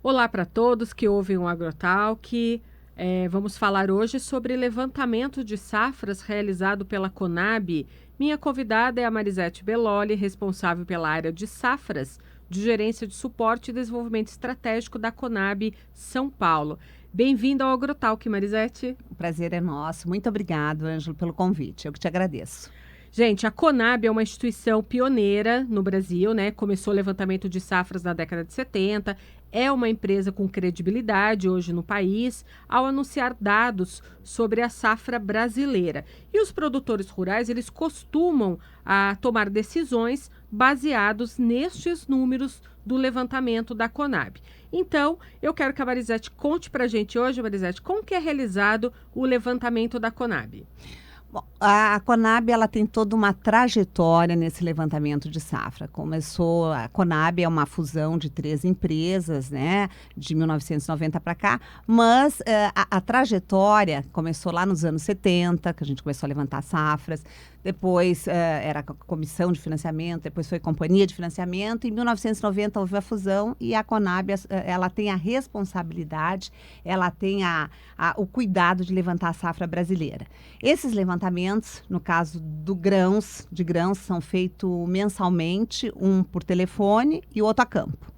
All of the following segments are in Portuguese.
Olá para todos que ouvem o Agrotalk. Vamos falar hoje sobre levantamento de safras realizado pela Conab. Minha convidada é a Marisete Belloli, responsável pela área de safras, de gerência de suporte e desenvolvimento estratégico da Conab São Paulo. Bem-vinda ao Agrotalk, Marisete. O prazer é nosso. Muito obrigado, Ângelo, pelo convite. Eu que te agradeço. Gente, a Conab é uma instituição pioneira no Brasil, né? Começou o levantamento de safras na década de 70, é uma empresa com credibilidade hoje no país ao anunciar dados sobre a safra brasileira. E os produtores rurais, eles costumam tomar decisões baseados nestes números do levantamento da Conab. Então, eu quero que a Marisete conte pra gente hoje, Marisete, como que é realizado o levantamento da Conab. Bom, a Conab ela tem toda uma trajetória nesse levantamento de safra. A Conab é uma fusão de 3 empresas, né, de 1990 para cá, mas a trajetória começou lá nos anos 70, que a gente começou a levantar safras. Depois era comissão de financiamento, depois foi companhia de financiamento. Em 1990 houve a fusão e a Conab ela tem a responsabilidade, ela tem o cuidado de levantar a safra brasileira. Esses levantamentos, no caso de grãos, são feitos mensalmente, um por telefone e o outro a campo.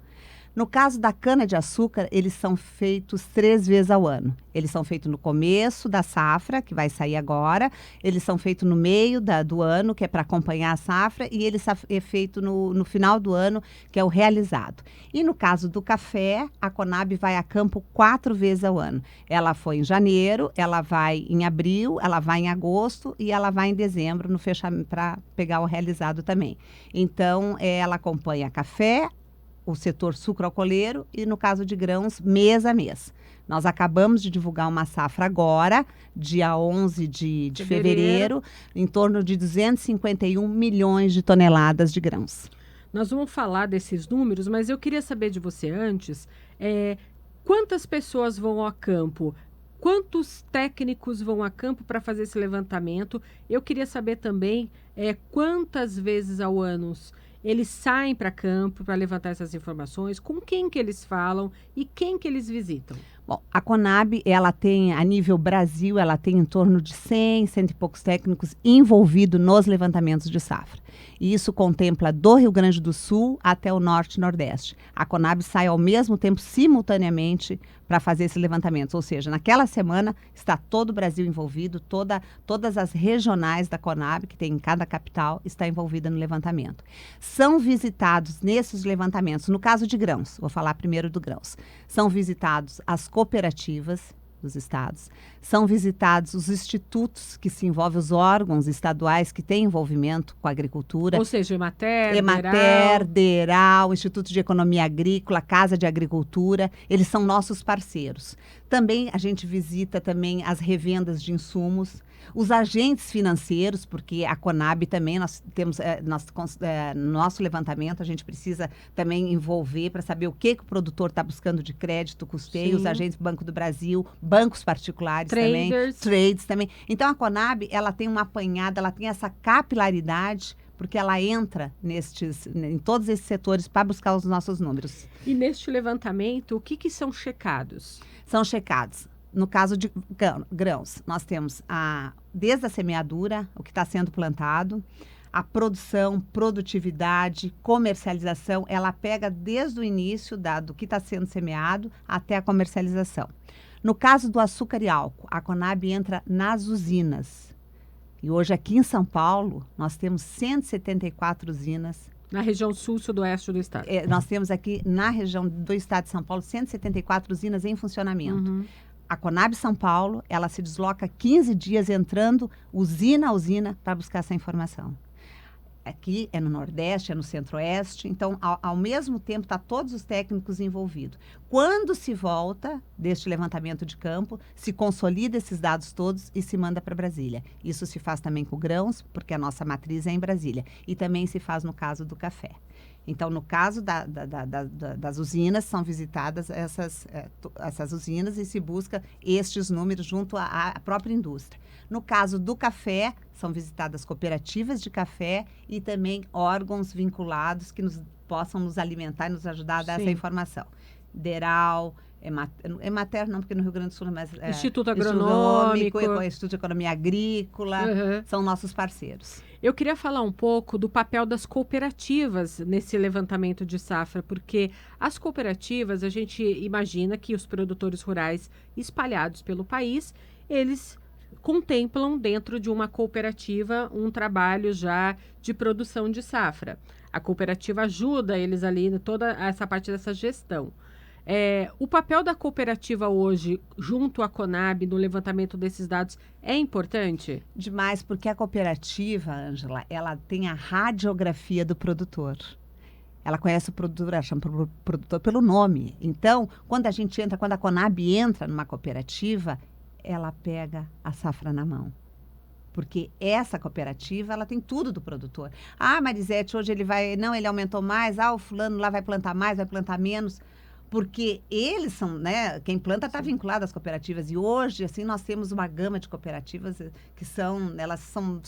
No caso da cana-de-açúcar, eles são feitos 3 vezes ao ano. Eles são feitos no começo da safra, que vai sair agora. Eles são feitos no meio do ano, que é para acompanhar a safra. E eles é feito no final do ano, que é o realizado. E no caso do café, a Conab vai a campo 4 vezes ao ano. Ela foi em janeiro, ela vai em abril, ela vai em agosto e ela vai em dezembro no fechamento para pegar o realizado também. Então, ela acompanha café, o setor sucroalcooleiro e, no caso de grãos, mês a mês. Nós acabamos de divulgar uma safra agora, dia 11 de fevereiro, em torno de 251 milhões de toneladas de grãos. Nós vamos falar desses números, mas eu queria saber de você antes, quantas pessoas vão ao campo? Quantos técnicos vão a campo para fazer esse levantamento? Eu queria saber também quantas vezes ao ano eles saem para campo para levantar essas informações, com quem que eles falam e quem que eles visitam. Bom, a Conab, ela tem, a nível Brasil, ela tem em torno de 100 e poucos técnicos envolvidos nos levantamentos de safra. E isso contempla do Rio Grande do Sul até o Norte e Nordeste. A Conab sai ao mesmo tempo, simultaneamente, para fazer esse levantamento. Ou seja, naquela semana está todo o Brasil envolvido, todas as regionais da Conab, que tem em cada capital, está envolvida no levantamento. São visitados nesses levantamentos, no caso de grãos, vou falar primeiro do grãos, são visitados as cooperativas dos estados, são visitados os institutos que se envolvem, os órgãos estaduais que têm envolvimento com a agricultura. Ou seja, Emater, DERAL, Instituto de Economia Agrícola, Casa de Agricultura, eles são nossos parceiros. Também a gente visita também as revendas de insumos, os agentes financeiros, porque a Conab também nós temos, no nosso levantamento, a gente precisa também envolver para saber o que o produtor está buscando de crédito, custeio, os agentes Banco do Brasil, bancos particulares também, trades também. Então, a Conab, ela tem uma apanhada, ela tem essa capilaridade, porque ela entra em todos esses setores para buscar os nossos números. E neste levantamento, o que são checados? São checados. No caso de grãos, nós temos desde a semeadura, o que está sendo plantado, a produção, produtividade, comercialização, ela pega desde o início do que está sendo semeado até a comercialização. No caso do açúcar e álcool, a Conab entra nas usinas. E hoje aqui em São Paulo, nós temos 174 usinas. Na região sul-sudoeste do estado. Nós temos aqui na região do estado de São Paulo 174 usinas em funcionamento. Uhum. A Conab São Paulo, ela se desloca 15 dias entrando usina a usina para buscar essa informação. Aqui é no Nordeste, é no Centro-Oeste, então, ao mesmo tempo, está todos os técnicos envolvidos. Quando se volta deste levantamento de campo, se consolida esses dados todos e se manda para Brasília. Isso se faz também com grãos, porque a nossa matriz é em Brasília. E também se faz no caso do café. Então, no caso das usinas, são visitadas essas usinas e se busca estes números junto à própria indústria. No caso do café, são visitadas cooperativas de café e também órgãos vinculados que possam nos alimentar e nos ajudar a dar essa informação. DERAL, Emater não, porque no Rio Grande do Sul, mas Instituto Agronômico, Instituto de Economia Agrícola, são nossos parceiros. Eu queria falar um pouco do papel das cooperativas nesse levantamento de safra, porque as cooperativas, a gente imagina que os produtores rurais espalhados pelo país, eles contemplam dentro de uma cooperativa um trabalho já de produção de safra. A cooperativa ajuda eles ali em toda essa parte dessa gestão. O papel da cooperativa hoje, junto à Conab, no levantamento desses dados, é importante? Demais, porque a cooperativa, Ângela, ela tem a radiografia do produtor. Ela conhece o produtor, ela chama o produtor pelo nome. Então, quando a Conab entra numa cooperativa, ela pega a safra na mão. Porque essa cooperativa, ela tem tudo do produtor. Ah, Marisete, hoje ele aumentou mais, o fulano lá vai plantar mais, vai plantar menos. Porque eles são, né, quem planta está vinculado às cooperativas. E hoje, assim, nós temos uma gama de cooperativas que elas são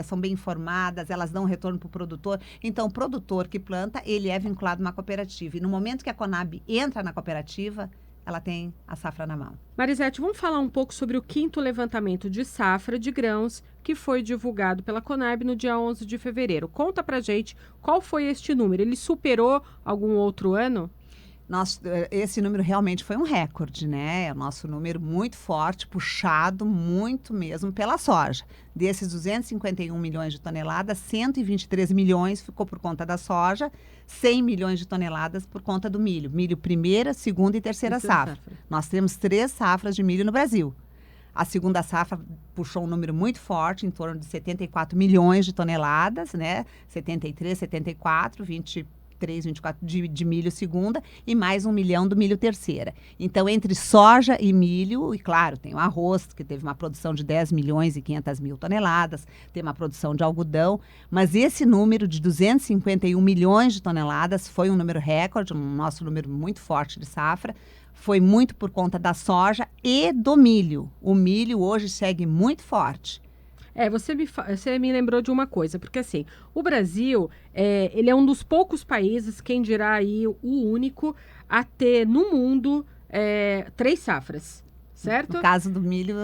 são bem informadas, elas dão retorno para o produtor. Então, o produtor que planta, ele é vinculado a uma cooperativa. E no momento que a Conab entra na cooperativa, ela tem a safra na mão. Marisete, vamos falar um pouco sobre o 5º levantamento de safra de grãos que foi divulgado pela Conab no dia 11 de fevereiro. Conta pra gente qual foi este número. Ele superou algum outro ano? Esse número realmente foi um recorde, né? É o nosso número muito forte, puxado muito mesmo pela soja. Desses 251 milhões de toneladas, 123 milhões ficou por conta da soja, 100 milhões de toneladas por conta do milho. Milho primeira, segunda e terceira safra. Nós temos 3 safras de milho no Brasil. A segunda safra puxou um número muito forte, em torno de 74 milhões de toneladas, né? 73, 74, 23, 24 de milho segunda e mais 1 milhão do milho terceira. Então, entre soja e milho, e claro, tem o arroz, que teve uma produção de 10 milhões e 500 mil toneladas, tem uma produção de algodão, mas esse número de 251 milhões de toneladas foi um número recorde, um nosso número muito forte de safra, foi muito por conta da soja e do milho. O milho hoje segue muito forte. Você me lembrou de uma coisa, porque assim, o Brasil, ele é um dos poucos países, quem dirá aí o único, a ter no mundo 3 safras, certo? No caso do milho,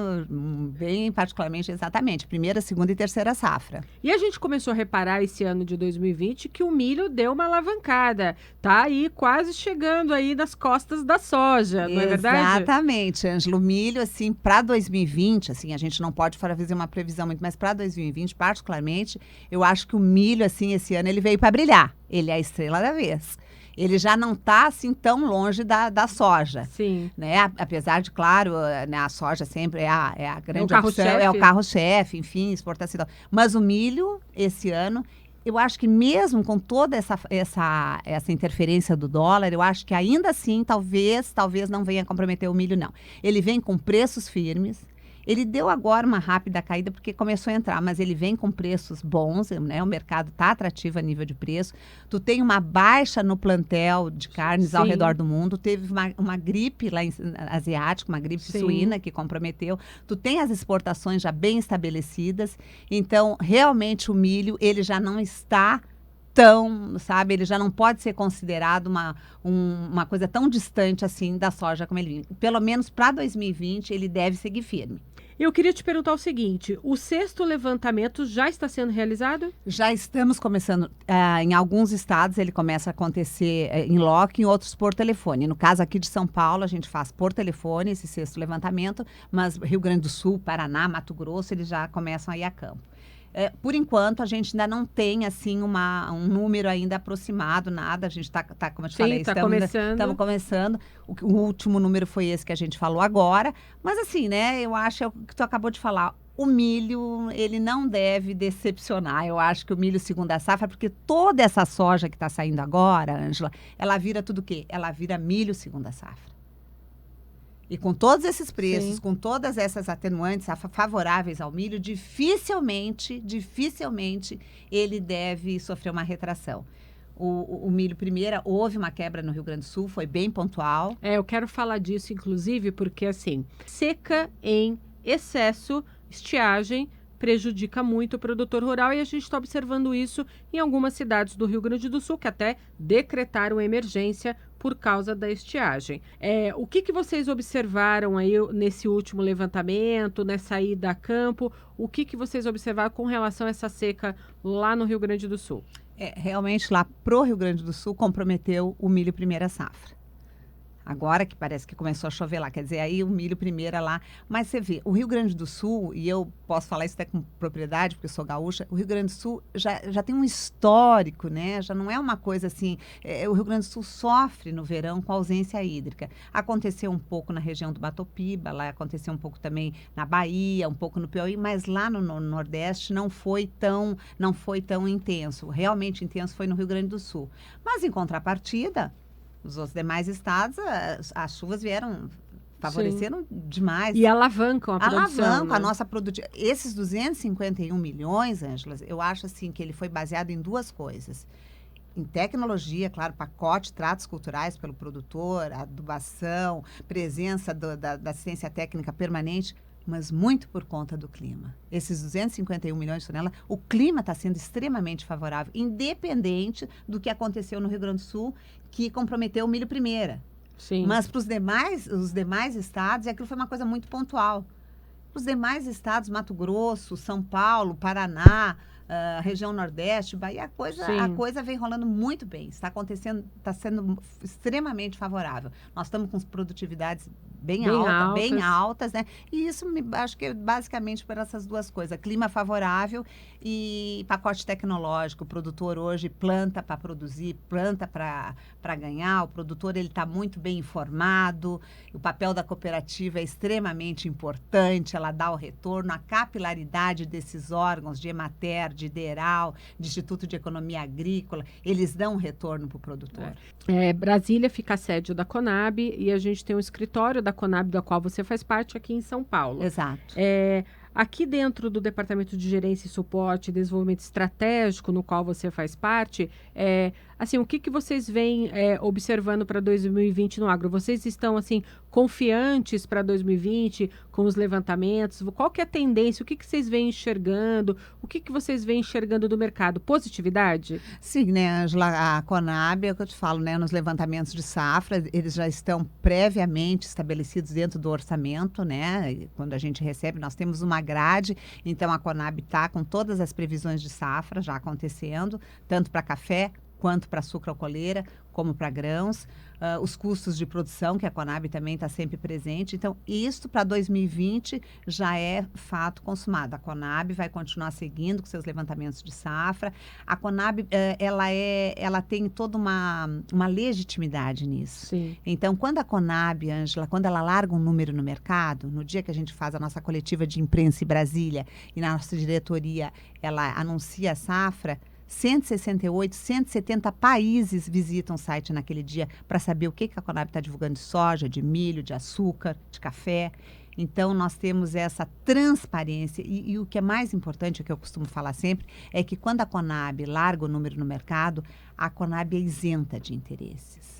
bem particularmente, exatamente, primeira, segunda e terceira safra. E a gente começou a reparar esse ano de 2020 que o milho deu uma alavancada, tá aí quase chegando aí nas costas da soja, não é verdade? Exatamente, Ângelo. O milho, assim, para 2020, assim, a gente não pode fazer uma previsão muito, mas para 2020, particularmente, eu acho que o milho, assim, esse ano, ele veio para brilhar. Ele é a estrela da vez. Ele já não está assim tão longe da soja. Sim. Né? Apesar de, claro, né, a soja sempre é a grande opção, é o carro-chefe, enfim, exportação. Mas o milho, esse ano, eu acho que mesmo com toda essa interferência do dólar, eu acho que ainda assim, talvez não venha comprometer o milho, não. Ele vem com preços firmes. Ele deu agora uma rápida caída porque começou a entrar, mas ele vem com preços bons, né? O mercado está atrativo a nível de preço. Tu tem uma baixa no plantel de carnes ao redor do mundo. Teve uma gripe lá asiática, uma gripe suína que comprometeu. Tu tem as exportações já bem estabelecidas. Então, realmente o milho, ele já não está ele já não pode ser considerado uma coisa tão distante assim da soja como ele vinha. Pelo menos para 2020, ele deve seguir firme. Eu queria te perguntar o seguinte, o 6º levantamento já está sendo realizado? Já estamos começando. Em alguns estados ele começa a acontecer em loco, em outros por telefone. No caso aqui de São Paulo, a gente faz por telefone esse 6º levantamento, mas Rio Grande do Sul, Paraná, Mato Grosso, eles já começam a ir a campo. Por enquanto, a gente ainda não tem, assim, um número ainda aproximado, nada. A gente está como eu te falei, estamos começando. O último número foi esse que a gente falou agora. Mas, assim, né, eu acho que tu acabou de falar. O milho, ele não deve decepcionar. Eu acho que o milho segunda safra, porque toda essa soja que está saindo agora, Ângela, ela vira tudo o quê? Ela vira milho segunda safra. E com todos esses preços, com todas essas atenuantes favoráveis ao milho, dificilmente ele deve sofrer uma retração. O milho primeira, houve uma quebra no Rio Grande do Sul, foi bem pontual. Eu quero falar disso, inclusive, porque assim, seca em excesso, estiagem, prejudica muito o produtor rural e a gente está observando isso em algumas cidades do Rio Grande do Sul que até decretaram emergência por causa da estiagem. O que vocês observaram aí nesse último levantamento, nessa ida a campo? O que vocês observaram com relação a essa seca lá no Rio Grande do Sul? Realmente lá pro Rio Grande do Sul comprometeu o milho primeira safra. Agora que parece que começou a chover lá, quer dizer, aí o milho primeira lá. Mas você vê, o Rio Grande do Sul, e eu posso falar isso até com propriedade, porque eu sou gaúcha, o Rio Grande do Sul já tem um histórico, né? Já não é uma coisa assim. O Rio Grande do Sul sofre no verão com a ausência hídrica. Aconteceu um pouco na região do Batopiba, lá aconteceu um pouco também na Bahia, um pouco no Piauí, mas lá no Nordeste não foi tão intenso. Realmente intenso foi no Rio Grande do Sul. Mas em contrapartida, os outros demais estados, as chuvas favoreceram demais. E alavancam a produção. Alavancam a nossa produtividade. Esses 251 milhões, Ângela, eu acho assim que ele foi baseado em duas coisas. Em tecnologia, claro, pacote, tratos culturais pelo produtor, adubação, presença da assistência técnica permanente, mas muito por conta do clima. Esses 251 milhões de toneladas, o clima está sendo extremamente favorável, independente do que aconteceu no Rio Grande do Sul, que comprometeu o milho primeira. Sim. Mas para os demais estados, e aquilo foi uma coisa muito pontual. Os demais estados, Mato Grosso, São Paulo, Paraná, região Nordeste, Bahia, a coisa vem rolando muito bem. Está acontecendo, está sendo extremamente favorável. Nós estamos com produtividades bem altas, né? E isso acho que é basicamente por essas duas coisas: clima favorável e pacote tecnológico. O produtor hoje planta para produzir, planta para ganhar. O produtor ele está muito bem informado. O papel da cooperativa é extremamente importante. Ela dá o retorno, a capilaridade desses órgãos de Emater, de IDERAL, de Instituto de Economia Agrícola, eles dão um retorno para o produtor. Brasília fica a sede da Conab e a gente tem um escritório da Conab, da qual você faz parte, aqui em São Paulo. Exato. Aqui dentro do Departamento de Gerência e Suporte e Desenvolvimento Estratégico, no qual você faz parte, assim, o que vocês vêm observando para 2020 no agro? Vocês estão, assim, confiantes para 2020 com os levantamentos? Qual que é a tendência? O que vocês vêm enxergando? O que vocês vêm enxergando do mercado? Positividade? Sim, né, Angela? A Conab, é o que eu te falo, né? Nos levantamentos de safra, eles já estão previamente estabelecidos dentro do orçamento, né? E quando a gente recebe, nós temos uma grade, então a Conab está com todas as previsões de safra já acontecendo, tanto para café quanto para sucroalcooleira, como para grãos, os custos de produção, que a Conab também está sempre presente. Então, isso para 2020 já é fato consumado. A Conab vai continuar seguindo com seus levantamentos de safra. A Conab, ela tem toda uma legitimidade nisso. Sim. Então, quando a Conab, Ângela, quando ela larga um número no mercado, no dia que a gente faz a nossa coletiva de imprensa em Brasília e na nossa diretoria, ela anuncia a safra, 168, 170 países visitam o site naquele dia para saber o que a Conab está divulgando de soja, de milho, de açúcar, de café. Então, nós temos essa transparência e o que é mais importante, o que eu costumo falar sempre, é que quando a Conab larga o número no mercado, a Conab é isenta de interesses.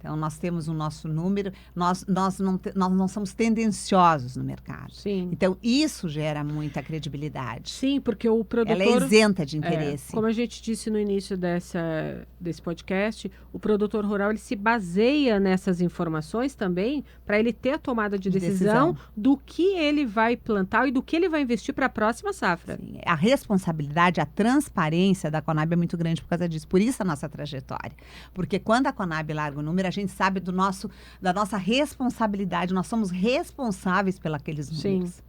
Então, nós temos o nosso número, nós não somos tendenciosos no mercado. Sim. Então, isso gera muita credibilidade. Sim, porque o produtor... Ela é isenta de interesse. Como a gente disse no início desse podcast, o produtor rural ele se baseia nessas informações também para ele ter a tomada de decisão do que ele vai plantar e do que ele vai investir para a próxima safra. Sim. A responsabilidade, a transparência da Conab é muito grande por causa disso. Por isso a nossa trajetória. Porque quando a Conab larga o número, a gente sabe da nossa responsabilidade. Nós somos responsáveis pelos números. Sim.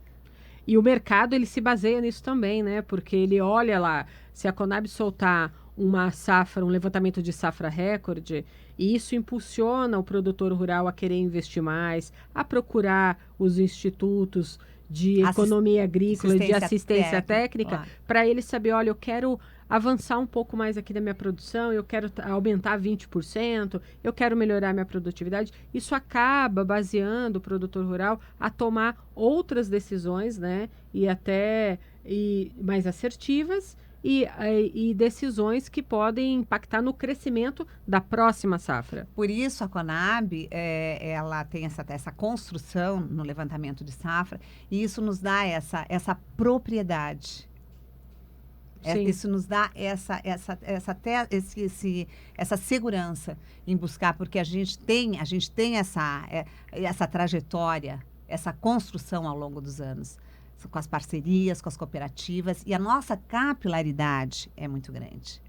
E o mercado, ele se baseia nisso também, né? Porque ele olha lá, se a Conab soltar uma safra, um levantamento de safra recorde, e isso impulsiona o produtor rural a querer investir mais, a procurar os institutos de economia agrícola, de assistência técnica, para ele saber, olha, eu quero avançar um pouco mais aqui da minha produção, eu quero aumentar 20%, eu quero melhorar minha produtividade. Isso acaba baseando o produtor rural a tomar outras decisões, né? E mais assertivas e decisões que podem impactar no crescimento da próxima safra. Por isso, a Conab, ela tem essa construção no levantamento de safra e isso nos dá essa propriedade. Sim. Isso nos dá essa segurança em buscar, porque a gente tem essa trajetória, essa construção ao longo dos anos, com as parcerias, com as cooperativas, e a nossa capilaridade é muito grande.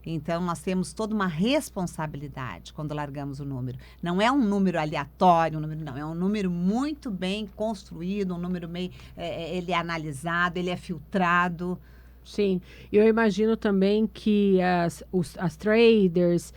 Então, nós temos toda uma responsabilidade quando largamos o número. Não é um número aleatório, não. É um número muito bem construído, um número meio... ele é analisado, ele é filtrado. Sim, eu imagino também que as traders,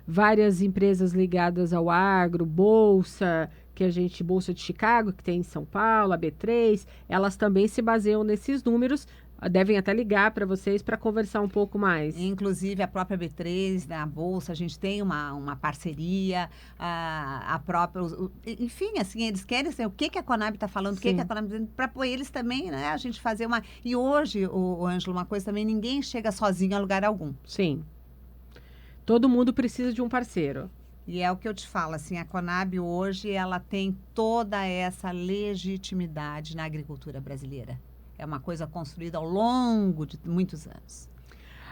várias empresas ligadas ao agro, Bolsa de Chicago, que tem em São Paulo, a B3, elas também se baseiam nesses números, devem até ligar para vocês para conversar um pouco mais. Inclusive, a própria B3, né, a Bolsa, a gente tem uma parceria, a própria... enfim, assim, eles querem saber o que a Conab está falando, o que a Conab está dizendo, para eles também, né, a gente fazer uma... E hoje, o Ângelo, uma coisa também, ninguém chega sozinho a lugar algum. Sim. Todo mundo precisa de um parceiro. E é o que eu te falo, assim, a Conab hoje, ela tem toda essa legitimidade na agricultura brasileira. É uma coisa construída ao longo de muitos anos.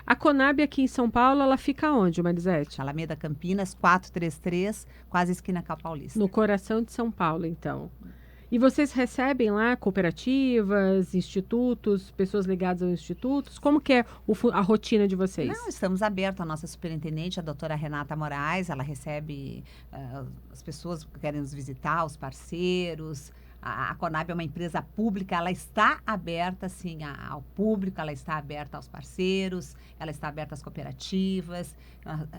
A Conab aqui em São Paulo, ela fica onde, Marisete? Alameda Campinas, 433, quase esquina Cal Paulista. No coração de São Paulo, então. E vocês recebem lá cooperativas, institutos, pessoas ligadas aos institutos? Como que é a rotina de vocês? Não, estamos abertos. A nossa superintendente, a doutora Renata Moraes, ela recebe as pessoas que querem nos visitar, os parceiros. A Conab é uma empresa pública, ela está aberta, assim, ao público, ela está aberta aos parceiros, ela está aberta às cooperativas.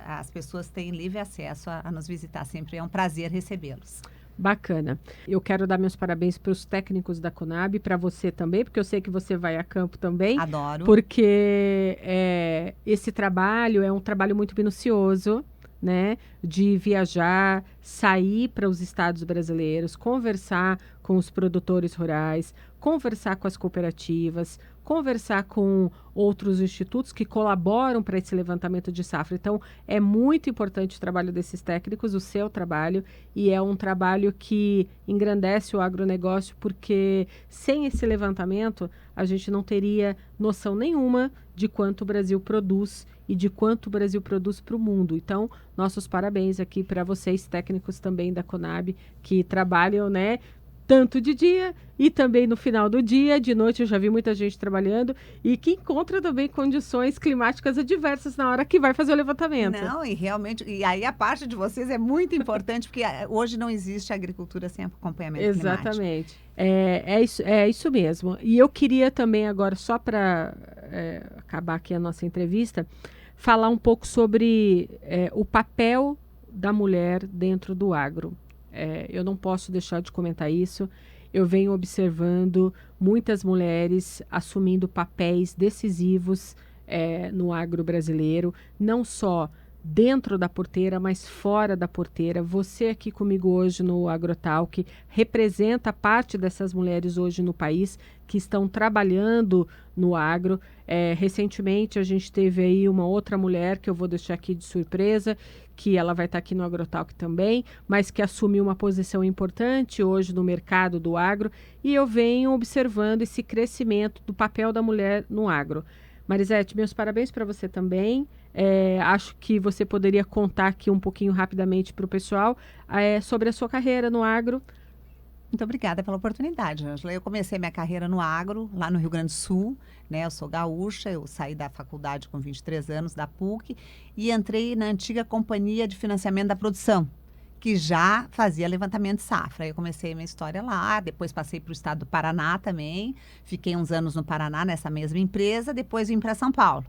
As pessoas têm livre acesso a nos visitar, sempre é um prazer recebê-los. Bacana. Eu quero dar meus parabéns para os técnicos da Conab, para você também, porque eu sei que você vai a campo também. Adoro. Porque esse trabalho é um trabalho muito minucioso, né? De viajar, sair para os estados brasileiros, conversar com os produtores rurais, conversar com as cooperativas, conversar com outros institutos que colaboram para esse levantamento de safra. Então, é muito importante o trabalho desses técnicos, o seu trabalho, e é um trabalho que engrandece o agronegócio, porque sem esse levantamento, a gente não teria noção nenhuma de quanto o Brasil produz e de quanto o Brasil produz para o mundo. Então, nossos parabéns aqui para vocês, técnicos também da Conab, que trabalham, né, tanto de dia e também no final do dia. De noite eu já vi muita gente trabalhando e que encontra também condições climáticas adversas na hora que vai fazer o levantamento. Não, e realmente, e aí a parte de vocês é muito importante, porque hoje não existe agricultura sem acompanhamento climático. Exatamente. É isso mesmo. E eu queria também agora, só para acabar aqui a nossa entrevista, falar um pouco sobre o papel da mulher dentro do agro. Eu não posso deixar de comentar isso. Eu venho observando muitas mulheres assumindo papéis decisivos no agro brasileiro, não só dentro da porteira, mas fora da porteira. Você aqui comigo hoje no AgroTalk representa parte dessas mulheres hoje no país que estão trabalhando no agro. Recentemente a gente teve aí uma outra mulher que eu vou deixar aqui de surpresa, que ela vai estar aqui no AgroTalk também, mas que assumiu uma posição importante hoje no mercado do agro, e eu venho observando esse crescimento do papel da mulher no agro. Marisete, meus parabéns para você também. Acho que você poderia contar aqui um pouquinho rapidamente para o pessoal sobre a sua carreira no agro. Muito obrigada pela oportunidade, Ângela. Eu comecei minha carreira no agro, lá no Rio Grande do Sul, né? Eu sou gaúcha, eu saí da faculdade com 23 anos, da PUC, e entrei na antiga Companhia de Financiamento da Produção, que já fazia levantamento de safra. Eu comecei minha história lá, depois passei para o estado do Paraná também, fiquei uns anos no Paraná nessa mesma empresa, depois vim para São Paulo.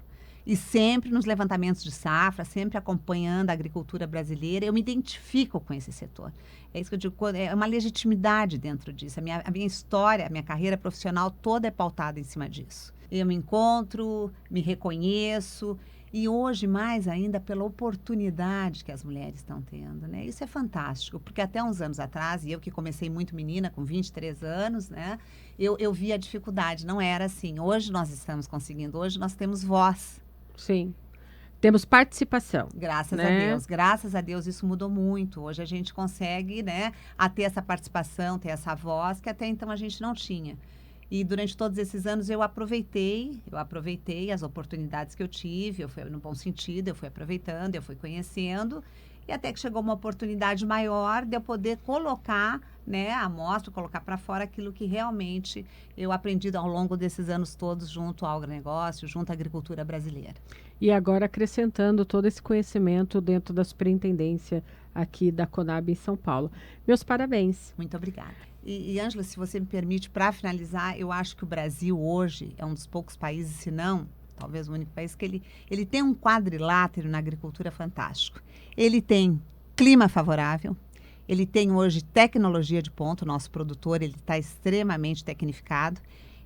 E sempre nos levantamentos de safra, sempre acompanhando a agricultura brasileira, eu me identifico com esse setor. É isso que eu digo, é uma legitimidade dentro disso. A minha história, a minha carreira profissional toda é pautada em cima disso. Eu me encontro, me reconheço, e hoje mais ainda pela oportunidade que as mulheres estão tendo, né? Isso é fantástico, porque até uns anos atrás, e eu que comecei muito menina, com 23 anos, né? Eu vi a dificuldade, não era assim. Hoje nós estamos conseguindo, hoje nós temos voz. Sim. Temos participação. Graças né? a Deus. Graças a Deus isso mudou muito. Hoje a gente consegue, né, a ter essa participação, ter essa voz que até então a gente não tinha. E durante todos esses anos eu aproveitei as oportunidades que eu tive, eu fui no bom sentido, eu fui aproveitando, eu fui conhecendo, e até que chegou uma oportunidade maior de eu poder colocar, né, à mostra, colocar para fora aquilo que realmente eu aprendi ao longo desses anos todos junto ao agronegócio, junto à agricultura brasileira. E agora acrescentando todo esse conhecimento dentro da superintendência aqui da Conab em São Paulo. Meus parabéns. Muito obrigada. E Ângela, se você me permite, para finalizar, eu acho que o Brasil hoje é um dos poucos países, se não, talvez o único país, que ele tem um quadrilátero na agricultura fantástico. Ele tem clima favorável, ele tem hoje tecnologia de ponta, o nosso produtor ele está extremamente tecnificado,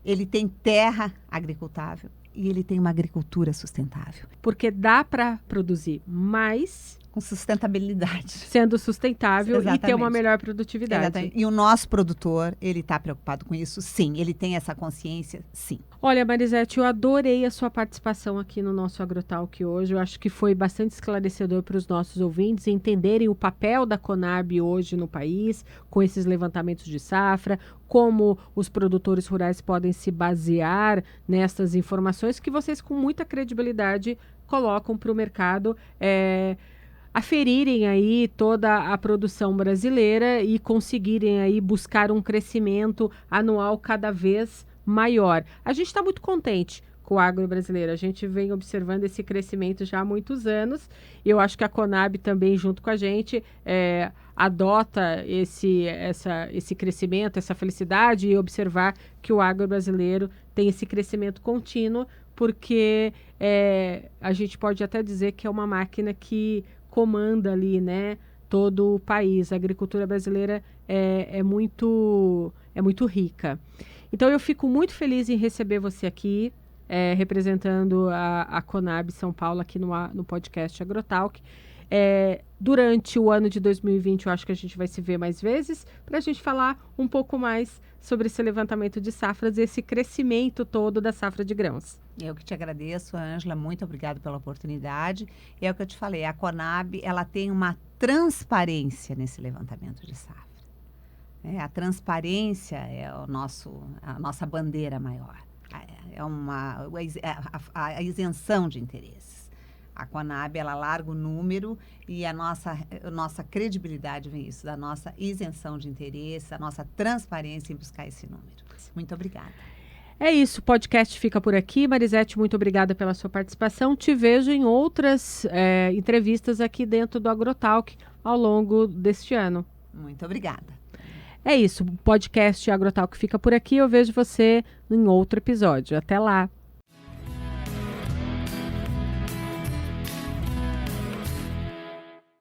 ele tem terra agricultável e ele tem uma agricultura sustentável. Porque dá para produzir mais com sustentabilidade. Sendo sustentável. Exatamente. E ter uma melhor produtividade. Exatamente. E o nosso produtor, ele está preocupado com isso, sim. Ele tem essa consciência, sim. Olha, Marisete, eu adorei a sua participação aqui no nosso AgroTalk hoje. Eu acho que foi bastante esclarecedor para os nossos ouvintes entenderem o papel da Conab hoje no país, com esses levantamentos de safra, como os produtores rurais podem se basear nessas informações que vocês, com muita credibilidade, colocam para o mercado aferirem aí toda a produção brasileira e conseguirem aí buscar um crescimento anual cada vez maior. A gente está muito contente com o agro brasileiro. A gente vem observando esse crescimento já há muitos anos. Eu acho que a Conab também, junto com a gente, adota esse crescimento, essa felicidade e observar que o agro brasileiro tem esse crescimento contínuo, porque a gente pode até dizer que é uma máquina que comanda ali, né, todo o país. A agricultura brasileira é muito rica. Então, eu fico muito feliz em receber você aqui, representando a Conab São Paulo aqui no podcast AgroTalk. Durante o ano de 2020, eu acho que a gente vai se ver mais vezes para a gente falar um pouco mais sobre esse levantamento de safras e esse crescimento todo da safra de grãos. Eu que te agradeço, Ângela, muito obrigada pela oportunidade. É o que eu te falei, a Conab, ela tem uma transparência nesse levantamento de safra. A transparência é a nossa bandeira maior. A isenção de interesses. A Conab, ela larga o número e a nossa credibilidade vem isso, da nossa isenção de interesses, a nossa transparência em buscar esse número. Muito obrigada. É isso, o podcast fica por aqui. Marisete, muito obrigada pela sua participação. Te vejo em outras entrevistas aqui dentro do AgroTalk ao longo deste ano. Muito obrigada. É isso, o podcast AgroTalk fica por aqui. Eu vejo você em outro episódio. Até lá!